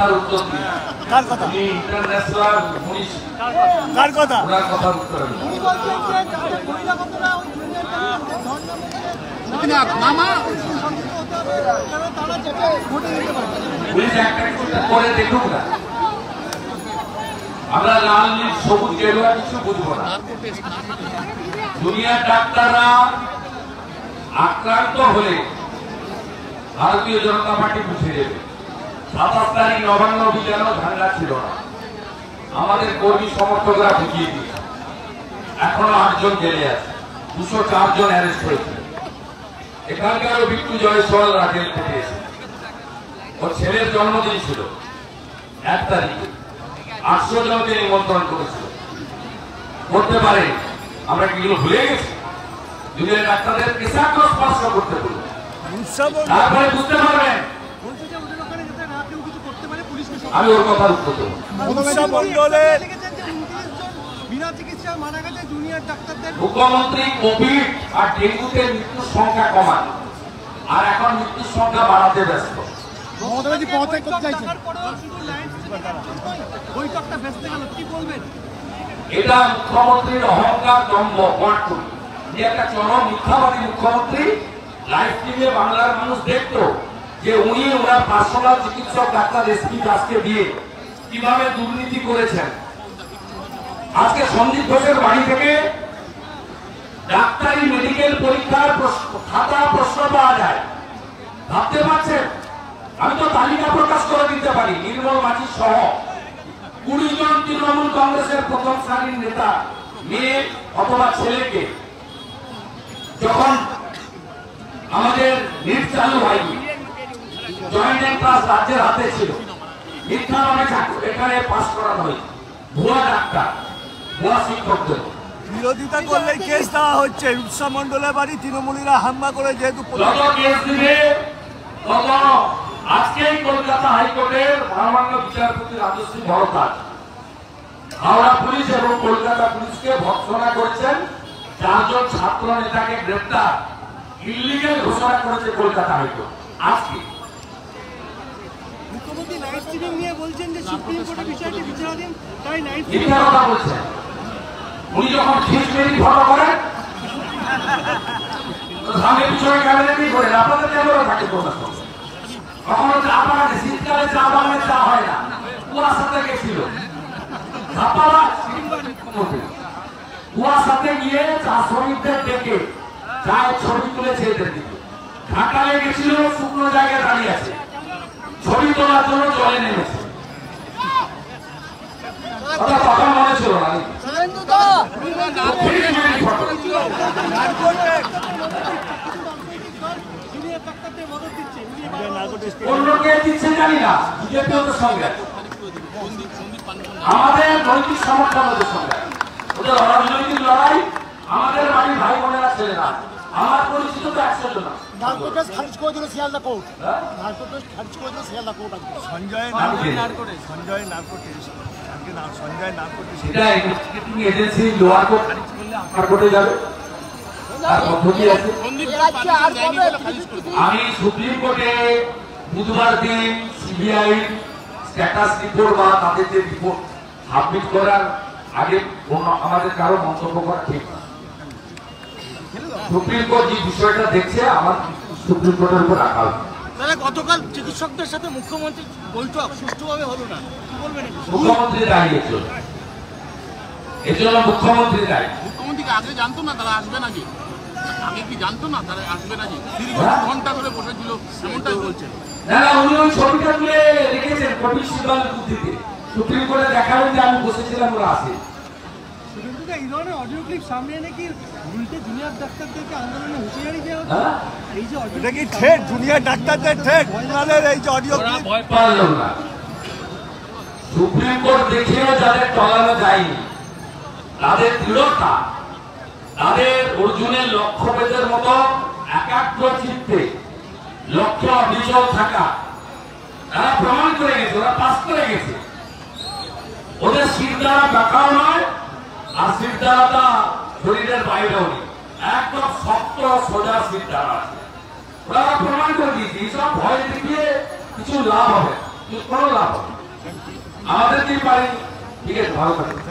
কথার উত্তর দিন। কার কথা? ইন্টারন্যাশনাল পুলিশ কার কথা? ওনার কথার উত্তর দিন। উনি বলছেন যে যাদের বহিরাগতরা ওই জুনিয়র ডাক্তারদের ধর্ণা তারা যেটা ভোটে দিতে পারে। পুলিশ একটা করে দেখুক না, আমরা লাল নীল সবুজ গেরুয়া কিছু বুঝবো না। জুনিয়র ডাক্তাররা আক্রান্ত হলে ভারতীয় জনতা পার্টি বুঝে দেবে। 27 তারিখ নবান্ন অভিযানও ঝামেলা ছিল না, আমাদের কর্মী সমর্থকরা বুঝিয়ে দিয়েছে। এখনো 8 জন জেলে আছে, 204 জন অ্যারেস্ট হয়েছে। এখানকারও বিট্টু জয়সওয়াল রাজেল থেকে এসে ওর ছেলের জন্মদিন ছিল 1 তারিখে, 800 জনকে নিমন্ত্রণ করেছিল। করতে পারে আমরা কি এগুলো ভুলে গেছি? জুনিয়র ডাক্তারদের কেসাগ্র স্পর্শ করতে বলবো, তারপরে বুঝতে পারবেন। আমি ওর কথা উত্তর দেবো। মুখ্যমন্ত্রী কোভিড আর ডেঙ্গুতে মৃত্যুর সংখ্যা কমান, আর এখন মৃত্যুর সংখ্যা বাড়াতে ব্যস্ত। এটা মুখ্যমন্ত্রীর অহংকার, দম্ভ, বটকুল। যে একটা চরম মিথ্যাবাদী মুখ্যমন্ত্রী। লাইভ স্ট্রিমে বাংলার মানুষ দেখতো যে উনি ওনার পার্সোনাল চিকিৎসক ডাক্তার এসপি দাসকে দিয়ে কিভাবে দুর্নীতি করেছেন। আজকে সন্দীপ ঘোষের বাড়ি থেকে ডাক্তারি মেডিকেল পরীক্ষার খাতা প্রশ্ন পাওয়া যায়, ভাবতে পারছেন? আমি তো তালিকা প্রকাশ করে দিতে পারি। নির্মল মাঝি সহ 20 জন তৃণমূল কংগ্রেসের প্রথম সারির নেতা মেয়ে অথবা ছেলেকে যখন আমাদের নিট চালু হয়নি, জয়েন্ট ক্লাস রাজ্যের হাতে ছিল, মিথ্যা নামে এখানে পাস করানো হয়েছে। ভুয়া ডাক্তার, ভুয়া শিক্ষকদের বিরোধিতা করলে কেস দেওয়া হচ্ছে। রূপসা মন্ডলের বাড়ি তৃণমূলীরা হামলা করে, যেহেতু কেস দিবে আজকেই কলকাতা হাইকোর্টের মহামান্য বিচারপতি রাজশ্রী ভরদ্বাজ হাওড়া পুলিশ এবং কলকাতা পুলিশকে ভর্ৎসনা করেছেন। 4 জন ছাত্র নেতাকে গ্রেপ্তার ইলিগাল ঘোষণা করেছে কলকাতা হাইকোর্ট আজকে। মুখ্যমন্ত্রী লাইভ স্ট্রিমিং নিয়ে বলছেন যে সুপ্রিম কোর্টের বিষয়টি বিচারাধীন, তাই লাইভ স্ট্রিমিং কথা বলছেন। উনি যখন খিচমেরি ফলো করেন সামনে পিছনে ক্যামেরা দিয়ে করেন, আপনাদের ক্যামেরা থাকে কখনো আপনারা শীতকালে চা বাগানে চা হয় না, কুয়াশাতে গেছিল কুয়াশাতে গিয়ে চা শ্রমিকদের ডেকে চায়ের ছবি তুলেছে এদের দিকে। ঢাকায় গেছিল, শুকনো জায়গায় দাঁড়িয়ে আছে, ছবি তোলার জন্য জলে নেমেছে। কথা মনে ছিল না অন্যকে দিচ্ছে জানি না, বিজেপি ওদের সঙ্গে আমাদের নৈতিক সমর্থন, ওদের সঙ্গে ওদের অরাজনৈতিক লড়াই। আমাদের বাড়ির ভাই বোনেরা ছেলেরা, আমার পরিচিত তো 100 জন। খারিজ করে দিল শিয়ালদা কোর্ট, খারিজ করে দিল Sealdah court. Sanjay agency lower court আর কোর্টে যাবে, আমি সুপ্রিম কোর্টে বুধবার দিন সিবিআই স্ট্যাটাস রিপোর্ট বা তাদের যে রিপোর্ট সাবমিট করার আগে আমাদের কারো মন্তব্য করা ঠিক না। সুপ্রিম কোর্ট যে বিষয়টা দেখছে আমার সুপ্রিম কোর্টের উপর রাখা হবে। গতকাল চিকিৎসকদের সাথে মুখ্যমন্ত্রীর বৈঠক সুষ্ঠুভাবে হলো না, কি বলবেন? মুখ্যমন্ত্রী দাঁড়িয়েছিল, এর জন্য মুখ্যমন্ত্রী দায়ী। মুখ্যমন্ত্রীকে আগে জানতো না তারা আসবে নাকি? আগে কি জানতো না তারা আসবে নাকি? 30 ঘন্টা ধরে বসেছিল, এমনটাই বলছেন। না না, উনি ওই ছবিটা তুলে রেখেছেন কপিল সিব্বালের বুদ্ধিতে। সুপ্রিম কোর্টে দেখাবেন যে আমি বসেছিলাম, ওরা আসে। এই ধরনের অডিও ক্লিপ সামনে এনে কি উল্টে জুনিয়র ডাক্তারদেরকে আন্দোলনে হুঁশিয়ারি দেওয়া হচ্ছে? এই যে এটা কি ঠেট? জুনিয়র ডাক্তারদের ঠেট? আপনাদের এই যে অডিও ক্লিপ ভয় পারলো না। সুপ্রিম কোর্ট দেখেও যাদের টলানো যায়নি, তাদের দৃঢ়তা, তাদের অর্জুনের লক্ষ্যভেদের মতো একাগ্র চিত্তে লক্ষ্য অবিচল থাকা, তারা প্রমাণ করে গেছে, ওরা পাস করে গেছে। ওদের শির দ্বারা দেখাও নয়, আর শির দ্বারাটা শরীরের বাইরেও নেই, একদম শক্ত সোজা শির দ্বারা আছে। ওরা প্রমাণ করে দিয়েছে। এইসব ভয় দেখিয়ে কিছু লাভ হবে। কোনো লাভ হবে না। আমাদেরকেই পারেনি। ঠিক আছে, ভালো থাকবে।